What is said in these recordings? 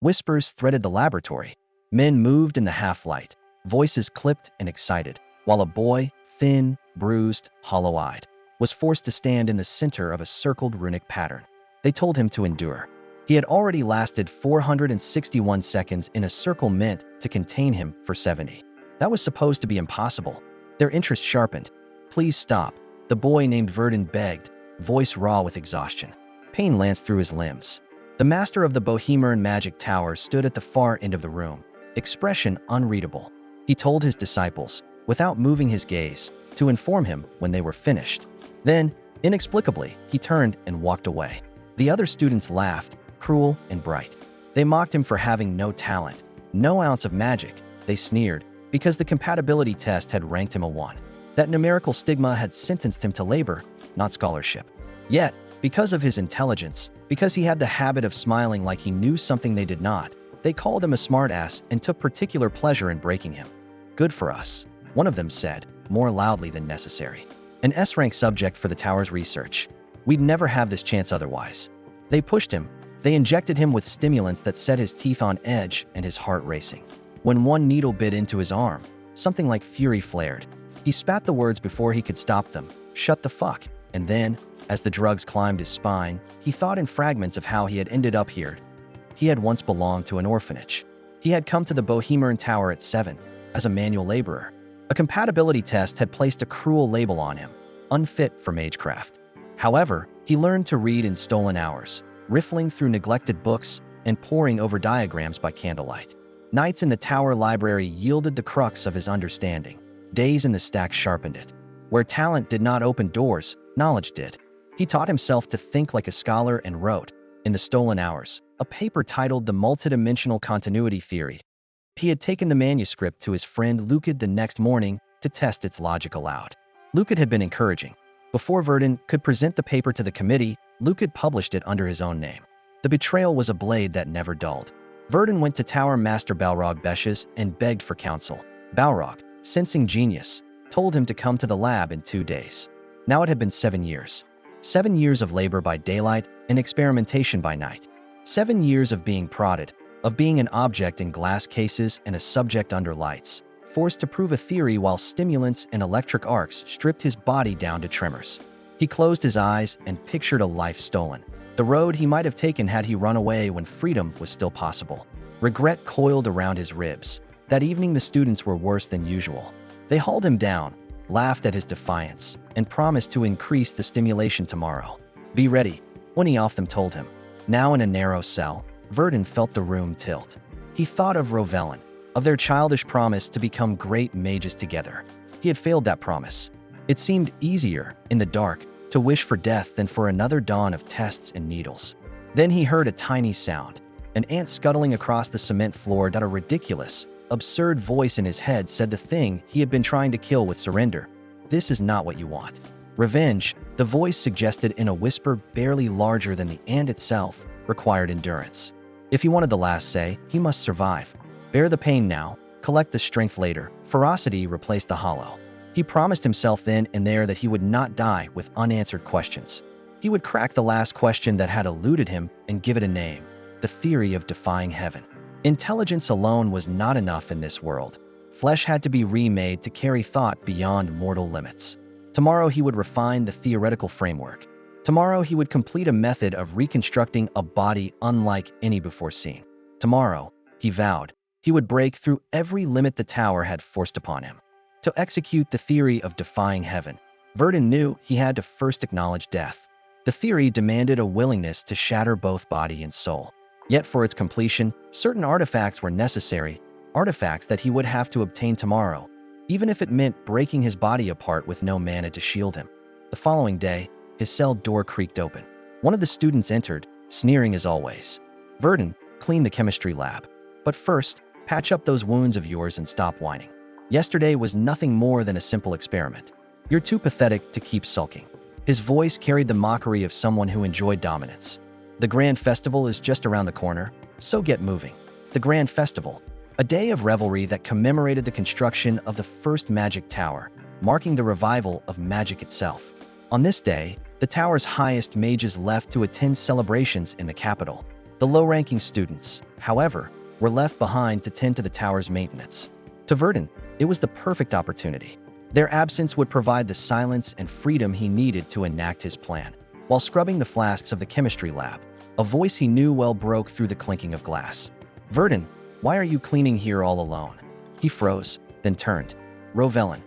Whispers threaded the laboratory. Men moved in the half-light, voices clipped and excited, while a boy, thin, bruised, hollow-eyed, was forced to stand in the center of a circled runic pattern. They told him to endure. He had already lasted 461 seconds in a circle meant to contain him for 70. That was supposed to be impossible. Their interest sharpened. "Please stop," the boy named Verdan begged, voice raw with exhaustion. Pain lanced through his limbs. The master of the Bohemian magic tower stood at the far end of the room, expression unreadable. He told his disciples, without moving his gaze, to inform him when they were finished. Then, inexplicably, he turned and walked away. The other students laughed, cruel and bright. They mocked him for having no talent, no ounce of magic. They sneered, because the compatibility test had ranked him a 1. That numerical stigma had sentenced him to labor, not scholarship. Yet, because of his intelligence, because he had the habit of smiling like he knew something they did not, they called him a smartass and took particular pleasure in breaking him. "Good for us," one of them said, more loudly than necessary. "An S-rank subject for the tower's research. We'd never have this chance otherwise." They pushed him. They injected him with stimulants that set his teeth on edge and his heart racing. When one needle bit into his arm, something like fury flared. He spat the words before he could stop them. "Shut the fuck." And then, as the drugs climbed his spine, he thought in fragments of how he had ended up here. He had once belonged to an orphanage. He had come to the Bohemian Tower at 7, as a manual laborer. A compatibility test had placed a cruel label on him, unfit for magecraft. However, he learned to read in stolen hours, riffling through neglected books and poring over diagrams by candlelight. Nights in the tower library yielded the crux of his understanding. Days in the stacks sharpened it. Where talent did not open doors, knowledge did. He taught himself to think like a scholar and wrote, in the stolen hours, a paper titled The Multidimensional Continuity Theory. He had taken the manuscript to his friend Lukid the next morning to test its logic aloud. Lukid had been encouraging. Before Verdan could present the paper to the committee, Lukid published it under his own name. The betrayal was a blade that never dulled. Verdan went to Tower Master Balrog Beshes and begged for counsel. Balrog, sensing genius, told him to come to the lab in 2 days. Now it had been 7 years. 7 years of labor by daylight and experimentation by night. 7 years of being prodded, of being an object in glass cases and a subject under lights, forced to prove a theory while stimulants and electric arcs stripped his body down to tremors. He closed his eyes and pictured a life stolen. The road he might have taken had he run away when freedom was still possible. Regret coiled around his ribs. That evening the students were worse than usual. They hauled him down, laughed at his defiance, and promised to increase the stimulation tomorrow. "Be ready," one of them told him. Now in a narrow cell, Verdan felt the room tilt. He thought of Rovelin, of their childish promise to become great mages together. He had failed that promise. It seemed easier, in the dark, to wish for death than for another dawn of tests and needles. Then he heard a tiny sound. An ant scuttling across the cement floor. A ridiculous, absurd voice in his head said the thing he had been trying to kill with surrender. "This is not what you want." Revenge, the voice suggested in a whisper barely larger than the ant itself, required endurance. If he wanted the last say, he must survive. Bear the pain now, collect the strength later. Ferocity replaced the hollow. He promised himself then and there that he would not die with unanswered questions. He would crack the last question that had eluded him and give it a name: the theory of defying heaven. Intelligence alone was not enough in this world. Flesh had to be remade to carry thought beyond mortal limits. Tomorrow he would refine the theoretical framework. Tomorrow he would complete a method of reconstructing a body unlike any before seen. Tomorrow, he vowed, he would break through every limit the tower had forced upon him. To execute the theory of defying heaven, Verdan knew he had to first acknowledge death. The theory demanded a willingness to shatter both body and soul. Yet for its completion, certain artifacts were necessary, artifacts that he would have to obtain tomorrow, even if it meant breaking his body apart with no mana to shield him. The following day, his cell door creaked open. One of the students entered, sneering as always. "Verdan, clean the chemistry lab. But first, patch up those wounds of yours and stop whining. Yesterday was nothing more than a simple experiment. You're too pathetic to keep sulking." His voice carried the mockery of someone who enjoyed dominance. "The Grand Festival is just around the corner, so get moving." The Grand Festival, a day of revelry that commemorated the construction of the first magic tower, marking the revival of magic itself. On this day, the tower's highest mages left to attend celebrations in the capital. The low-ranking students, however, were left behind to tend to the tower's maintenance. To Verdan, it was the perfect opportunity. Their absence would provide the silence and freedom he needed to enact his plan. While scrubbing the flasks of the chemistry lab, a voice he knew well broke through the clinking of glass. "Verdan, why are you cleaning here all alone?" He froze, then turned. Rovelin,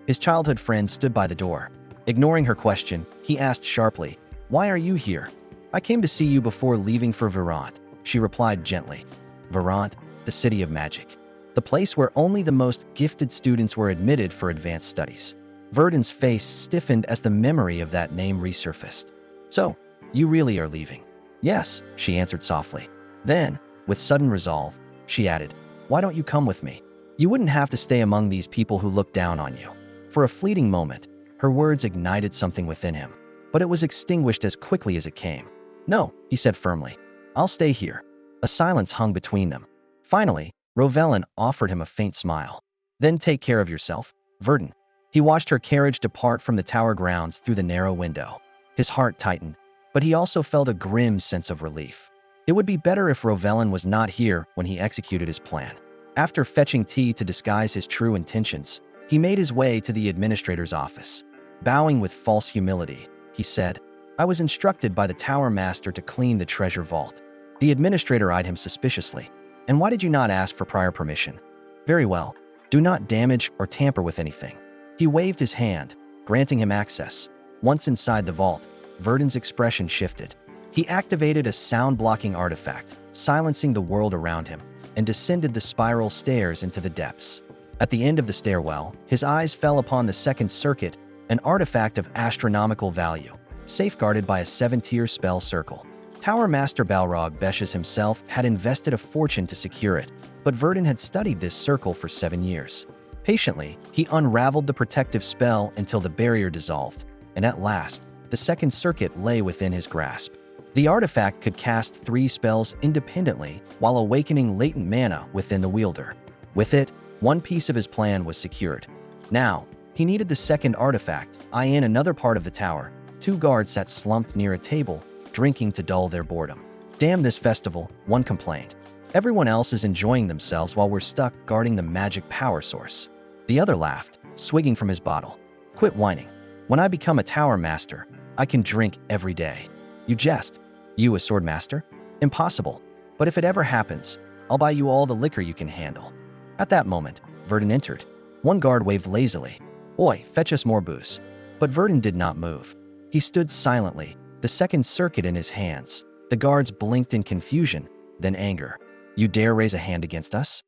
his childhood friend, stood by the door. Ignoring her question, he asked sharply, "Why are you here?" "I came to see you before leaving for Verdan," she replied gently. Verdan, the city of magic. The place where only the most gifted students were admitted for advanced studies. Verdan's face stiffened as the memory of that name resurfaced. "So, you really are leaving?" "Yes," she answered softly. Then, with sudden resolve, she added, "Why don't you come with me? You wouldn't have to stay among these people who look down on you." For a fleeting moment, her words ignited something within him, but it was extinguished as quickly as it came. "No," he said firmly. "I'll stay here." A silence hung between them. Finally, Rovelin offered him a faint smile. "Then take care of yourself, Verdan." He watched her carriage depart from the tower grounds through the narrow window. His heart tightened, but he also felt a grim sense of relief. It would be better if Rovelin was not here when he executed his plan. After fetching tea to disguise his true intentions, he made his way to the administrator's office. Bowing with false humility, he said, "I was instructed by the tower master to clean the treasure vault." The administrator eyed him suspiciously. "And why did you not ask for prior permission?" "Very well. Do not damage or tamper with anything." He waved his hand, granting him access. Once inside the vault, Verdan's expression shifted. He activated a sound-blocking artifact, silencing the world around him, and descended the spiral stairs into the depths. At the end of the stairwell, his eyes fell upon the second circuit, an artifact of astronomical value, safeguarded by a 7-tier spell circle. Tower Master Balrog Beshes himself had invested a fortune to secure it, but Verdan had studied this circle for 7 years. Patiently, he unraveled the protective spell until the barrier dissolved, and at last, the second circuit lay within his grasp. The artifact could cast 3 spells independently while awakening latent mana within the wielder. With it, one piece of his plan was secured. Now, he needed the second artifact. In another part of the tower, 2 guards sat slumped near a table, drinking to dull their boredom. "Damn this festival," one complained. "Everyone else is enjoying themselves while we're stuck guarding the magic power source." The other laughed, swigging from his bottle. "Quit whining. When I become a tower master, I can drink every day." "You jest. You a sword master? Impossible. But if it ever happens, I'll buy you all the liquor you can handle." At that moment, Verdan entered. One guard waved lazily. "Oi, fetch us more booze." But Verdan did not move. He stood silently, the second circuit in his hands. The guards blinked in confusion, then anger. "You dare raise a hand against us?"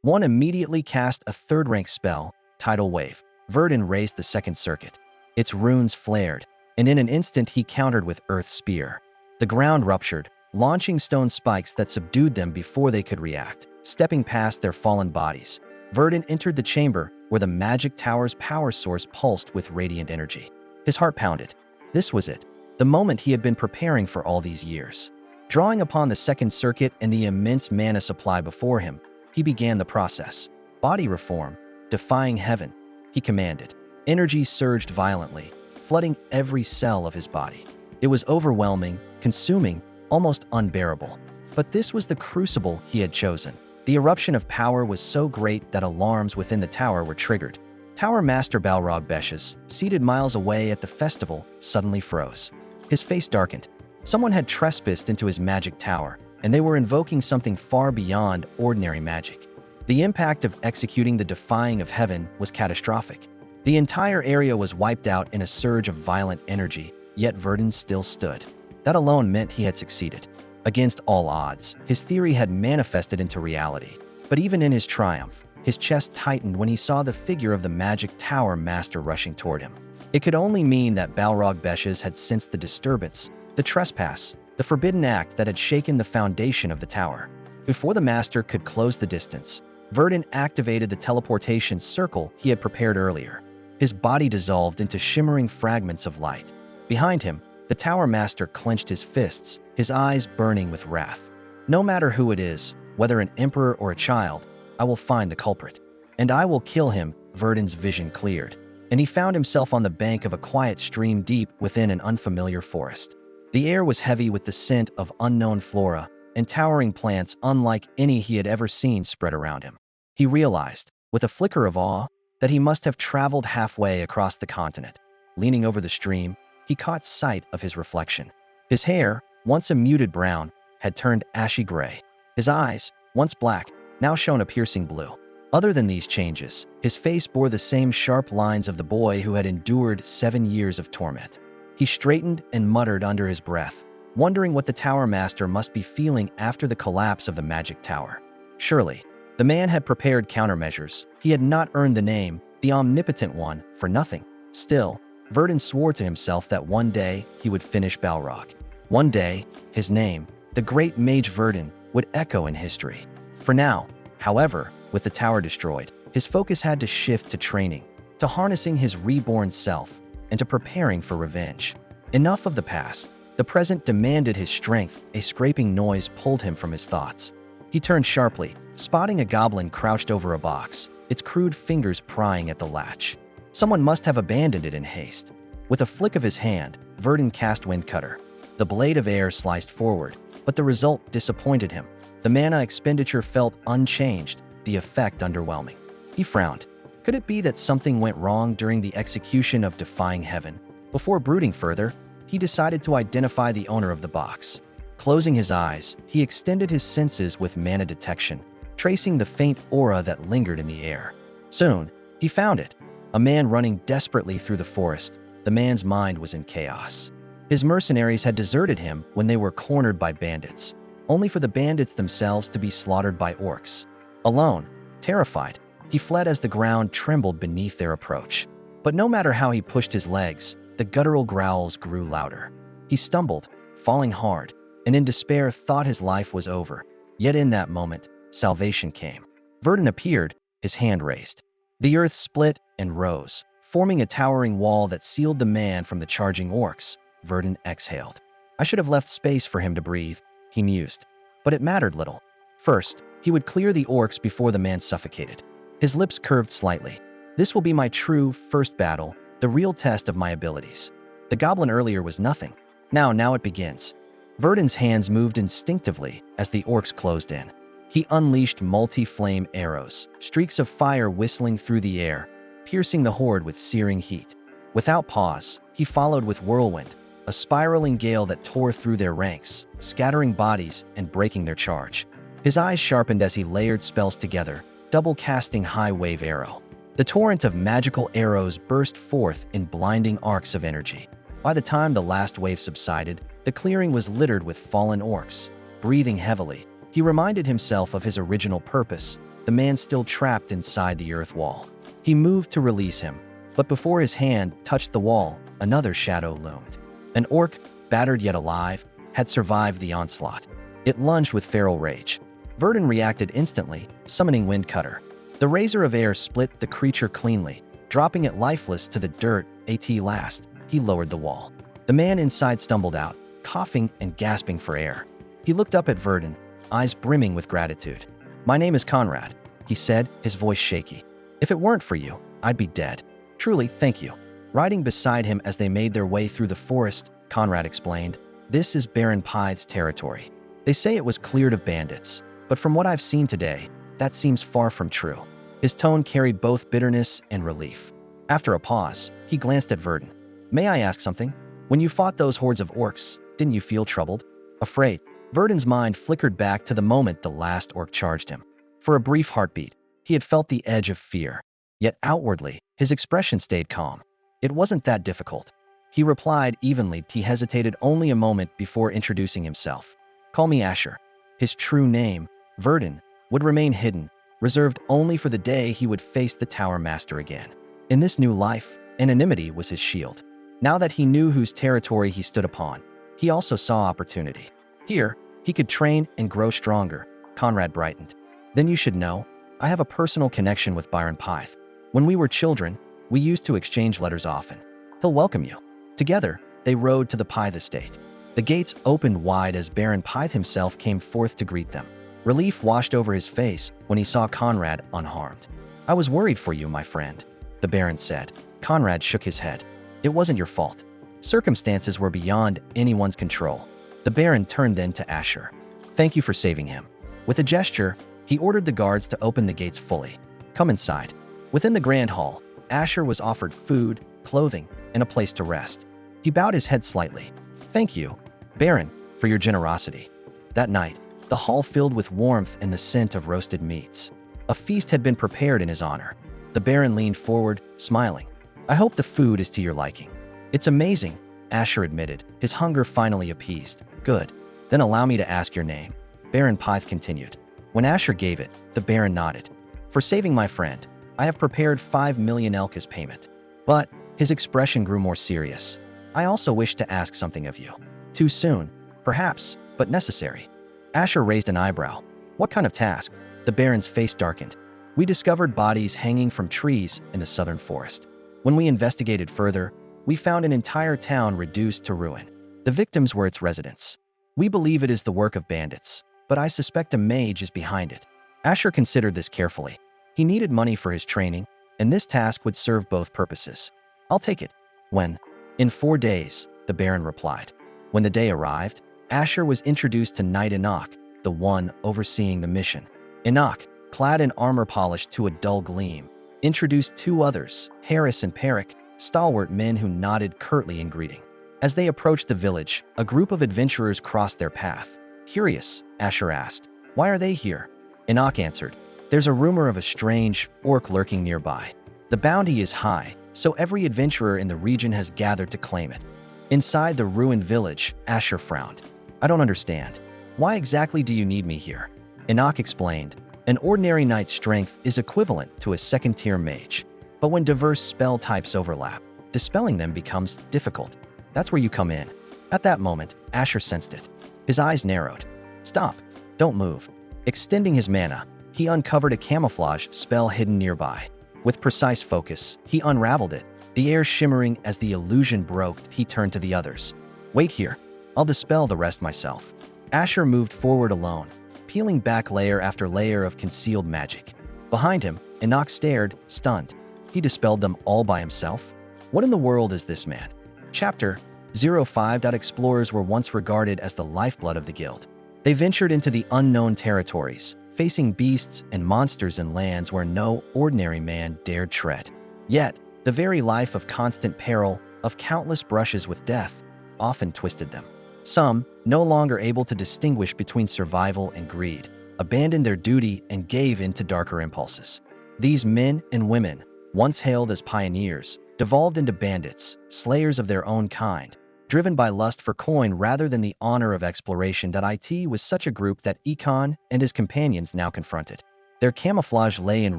One immediately cast a third-rank spell, Tidal Wave. Verdan raised the second circuit. Its runes flared, and in an instant he countered with Earth Spear. The ground ruptured, launching stone spikes that subdued them before they could react. Stepping past their fallen bodies, Verdan entered the chamber where the magic tower's power source pulsed with radiant energy. His heart pounded. This was it, the moment he had been preparing for all these years. Drawing upon the second circuit and the immense mana supply before him, he began the process. "Body reform, defying heaven," he commanded. Energy surged violently, flooding every cell of his body. It was overwhelming, consuming, almost unbearable. But this was the crucible he had chosen. The eruption of power was so great that alarms within the tower were triggered. Tower Master Balrog Beshes, seated miles away at the festival, suddenly froze. His face darkened. Someone had trespassed into his magic tower, and they were invoking something far beyond ordinary magic. The impact of executing the defying of heaven was catastrophic. The entire area was wiped out in a surge of violent energy, yet Verdan still stood. That alone meant he had succeeded. Against all odds, his theory had manifested into reality. But even in his triumph, his chest tightened when he saw the figure of the magic tower master rushing toward him. It could only mean that Balrog Beshes had sensed the disturbance, the trespass, the forbidden act that had shaken the foundation of the tower. Before the master could close the distance, Verdan activated the teleportation circle he had prepared earlier. His body dissolved into shimmering fragments of light. Behind him, the tower master clenched his fists, his eyes burning with wrath. "No matter who it is, whether an emperor or a child, I will find the culprit. And I will kill him." Verdan's vision cleared, and he found himself on the bank of a quiet stream deep within an unfamiliar forest. The air was heavy with the scent of unknown flora, and towering plants unlike any he had ever seen spread around him. He realized, with a flicker of awe, that he must have traveled halfway across the continent. Leaning over the stream, he caught sight of his reflection. His hair, once a muted brown, had turned ashy gray. His eyes, once black, now shone a piercing blue. Other than these changes, his face bore the same sharp lines of the boy who had endured 7 years of torment. He straightened and muttered under his breath, wondering what the Tower Master must be feeling after the collapse of the magic tower. Surely, the man had prepared countermeasures. He had not earned the name, the Omnipotent One, for nothing. Still, Verdan swore to himself that one day he would finish Balrog. One day, his name, the great Mage Verdan, would echo in history. For now, however, with the tower destroyed, his focus had to shift to training, to harnessing his reborn self, and to preparing for revenge. Enough of the past. The present demanded his strength. A scraping noise pulled him from his thoughts. He turned sharply, spotting a goblin crouched over a box, its crude fingers prying at the latch. Someone must have abandoned it in haste. With a flick of his hand, Verdan cast Windcutter. The blade of air sliced forward, but the result disappointed him. The mana expenditure felt unchanged, the effect underwhelming. He frowned. Could it be that something went wrong during the execution of Defying Heaven? Before brooding further, he decided to identify the owner of the box. Closing his eyes, he extended his senses with mana detection, tracing the faint aura that lingered in the air. Soon, he found it. A man running desperately through the forest. The man's mind was in chaos. His mercenaries had deserted him when they were cornered by bandits, only for the bandits themselves to be slaughtered by orcs. Alone, terrified, he fled as the ground trembled beneath their approach. But no matter how he pushed his legs, the guttural growls grew louder. He stumbled, falling hard, and in despair thought his life was over. Yet in that moment, salvation came. Verdan appeared, his hand raised. The earth split and rose, forming a towering wall that sealed the man from the charging orcs. Verdan exhaled. I should have left space for him to breathe, he mused. But it mattered little. First, he would clear the orcs before the man suffocated. His lips curved slightly. This will be my true first battle, the real test of my abilities. The goblin earlier was nothing. Now it begins. Verdan's hands moved instinctively as the orcs closed in. He unleashed multi-flame arrows, streaks of fire whistling through the air, piercing the horde with searing heat. Without pause, he followed with whirlwind, a spiraling gale that tore through their ranks, scattering bodies and breaking their charge. His eyes sharpened as he layered spells together, double-casting High Wave Arrow. The torrent of magical arrows burst forth in blinding arcs of energy. By the time the last wave subsided, the clearing was littered with fallen orcs. Breathing heavily, he reminded himself of his original purpose, the man still trapped inside the earth wall. He moved to release him, but before his hand touched the wall, another shadow loomed. An orc, battered yet alive, had survived the onslaught. It lunged with feral rage. Verdan reacted instantly, summoning Windcutter. The razor of air split the creature cleanly, dropping it lifeless to the dirt. At last, he lowered the wall. The man inside stumbled out, coughing and gasping for air. He looked up at Verdan, eyes brimming with gratitude. My name is Conrad, he said, his voice shaky. If it weren't for you, I'd be dead. Truly, thank you. Riding beside him as they made their way through the forest, Conrad explained, this is Baron Pythe's territory. They say it was cleared of bandits, but from what I've seen today, that seems far from true. His tone carried both bitterness and relief. After a pause, he glanced at Verdan. May I ask something? When you fought those hordes of orcs, didn't you feel troubled? Afraid? Verdan's mind flickered back to the moment the last orc charged him. For a brief heartbeat, he had felt the edge of fear. Yet outwardly, his expression stayed calm. It wasn't that difficult. He replied evenly. He hesitated only a moment before introducing himself. Call me Asher. His true name, Verdan, would remain hidden, reserved only for the day he would face the Tower Master again. In this new life, anonymity was his shield. Now that he knew whose territory he stood upon, he also saw opportunity. Here, he could train and grow stronger. Conrad brightened. Then you should know, I have a personal connection with Baron Pythe. When we were children, we used to exchange letters often. He'll welcome you. Together, they rode to the Pythe estate. The gates opened wide as Baron Pythe himself came forth to greet them. Relief washed over his face when he saw Conrad unharmed. I was worried for you, my friend, the Baron said. Conrad shook his head. It wasn't your fault. Circumstances were beyond anyone's control. The Baron turned then to Asher. Thank you for saving him. With a gesture, he ordered the guards to open the gates fully. Come inside. Within the grand hall, Asher was offered food, clothing, and a place to rest. He bowed his head slightly. Thank you, Baron, for your generosity. That night, the hall filled with warmth and the scent of roasted meats. A feast had been prepared in his honor. The Baron leaned forward, smiling. I hope the food is to your liking. It's amazing, Asher admitted, his hunger finally appeased. Good. Then allow me to ask your name. Baron Pyth continued. When Asher gave it, the Baron nodded. For saving my friend, I have prepared 5 million elk as payment. But his expression grew more serious. I also wish to ask something of you. Too soon, perhaps, but necessary. Asher raised an eyebrow. What kind of task? The Baron's face darkened. We discovered bodies hanging from trees in the southern forest. When we investigated further, we found an entire town reduced to ruin. The victims were its residents. We believe it is the work of bandits, but I suspect a mage is behind it. Asher considered this carefully. He needed money for his training, and this task would serve both purposes. I'll take it. When? In 4 days, the Baron replied. When the day arrived, Asher was introduced to Knight Enoch, the one overseeing the mission. Enoch, clad in armor polished to a dull gleam, introduced 2 others, Harris and Peric, stalwart men who nodded curtly in greeting. As they approached the village, a group of adventurers crossed their path. Curious, Asher asked, why are they here? Enoch answered, there's a rumor of a strange orc lurking nearby. The bounty is high, so every adventurer in the region has gathered to claim it. Inside the ruined village, Asher frowned. I don't understand. Why exactly do you need me here? Enoch explained, an ordinary knight's strength is equivalent to a second-tier mage. But when diverse spell types overlap, dispelling them becomes difficult. That's where you come in. At that moment, Asher sensed it. His eyes narrowed. Stop. Don't move. Extending his mana, he uncovered a camouflage spell hidden nearby. With precise focus, he unraveled it. The air shimmering as the illusion broke, he turned to the others. Wait here. I'll dispel the rest myself. Asher moved forward alone, peeling back layer after layer of concealed magic. Behind him, Enoch stared, stunned. He dispelled them all by himself? What in the world is this man? Chapter 05. Explorers were once regarded as the lifeblood of the guild. They ventured into the unknown territories, facing beasts and monsters in lands where no ordinary man dared tread. Yet, the very life of constant peril, of countless brushes with death, often twisted them. Some, no longer able to distinguish between survival and greed, abandoned their duty and gave in to darker impulses. These men and women, once hailed as pioneers, devolved into bandits, slayers of their own kind, driven by lust for coin rather than the honor of exploration. It was such a group that Econ and his companions now confronted. Their camouflage lay in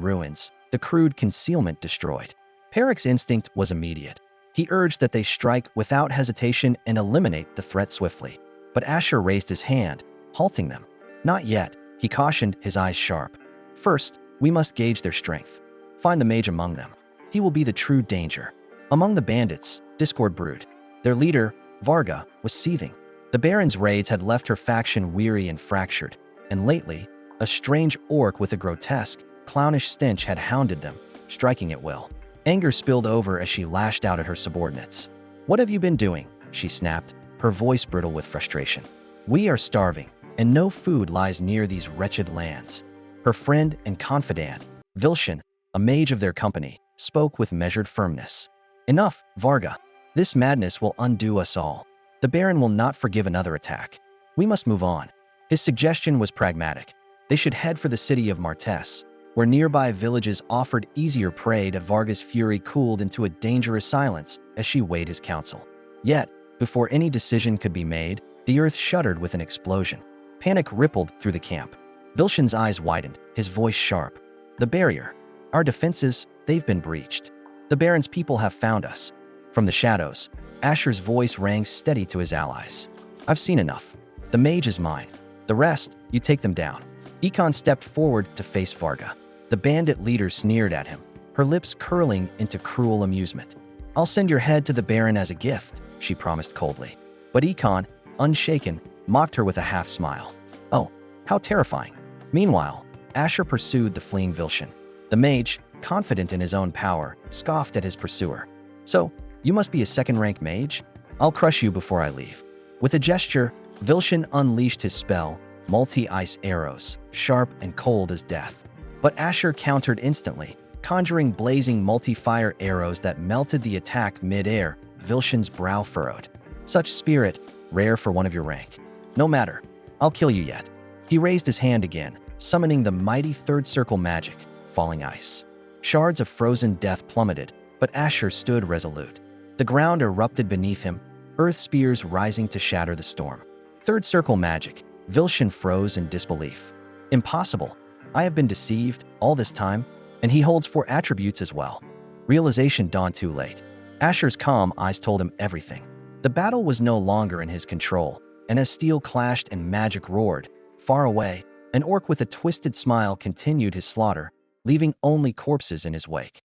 ruins, the crude concealment destroyed. Peric's instinct was immediate. He urged that they strike without hesitation and eliminate the threat swiftly. But Asher raised his hand, halting them. Not yet, he cautioned, his eyes sharp. First, we must gauge their strength. Find the mage among them. He will be the true danger. Among the bandits, discord brewed. Their leader, Varga, was seething. The Baron's raids had left her faction weary and fractured, and lately, a strange orc with a grotesque, clownish stench had hounded them, striking at will. Anger spilled over as she lashed out at her subordinates. What have you been doing? She snapped, her voice brittle with frustration. We are starving, and no food lies near these wretched lands. Her friend and confidant, Vilshan, a mage of their company, spoke with measured firmness. Enough, Varga. This madness will undo us all. The Baron will not forgive another attack. We must move on. His suggestion was pragmatic. They should head for the city of Martes, where nearby villages offered easier prey. Varga's fury cooled into a dangerous silence as she weighed his counsel. Yet, before any decision could be made, the earth shuddered with an explosion. Panic rippled through the camp. Vilshan's eyes widened, his voice sharp. The barrier. Our defenses, they've been breached. The Baron's people have found us. From the shadows, Asher's voice rang steady to his allies. I've seen enough. The mage is mine. The rest, you take them down. Econ stepped forward to face Varga. The bandit leader sneered at him, her lips curling into cruel amusement. I'll send your head to the Baron as a gift, she promised coldly. But Econ, unshaken, mocked her with a half-smile. Oh, how terrifying. Meanwhile, Asher pursued the fleeing Vilshan. The mage, confident in his own power, scoffed at his pursuer. So, you must be a second-rank mage? I'll crush you before I leave. With a gesture, Vilshan unleashed his spell, multi-ice arrows, sharp and cold as death. But Asher countered instantly, conjuring blazing multi-fire arrows that melted the attack mid-air. Vilshan's brow furrowed. Such spirit, rare for one of your rank. No matter, I'll kill you yet. He raised his hand again, summoning the mighty third circle magic, falling ice. Shards of frozen death plummeted, but Asher stood resolute. The ground erupted beneath him, earth spears rising to shatter the storm. Third circle magic. Vilshan froze in disbelief. Impossible. I have been deceived all this time, and he holds 4 attributes as well. Realization dawned too late. Asher's calm eyes told him everything. The battle was no longer in his control, and as steel clashed and magic roared, far away, an orc with a twisted smile continued his slaughter, leaving only corpses in his wake.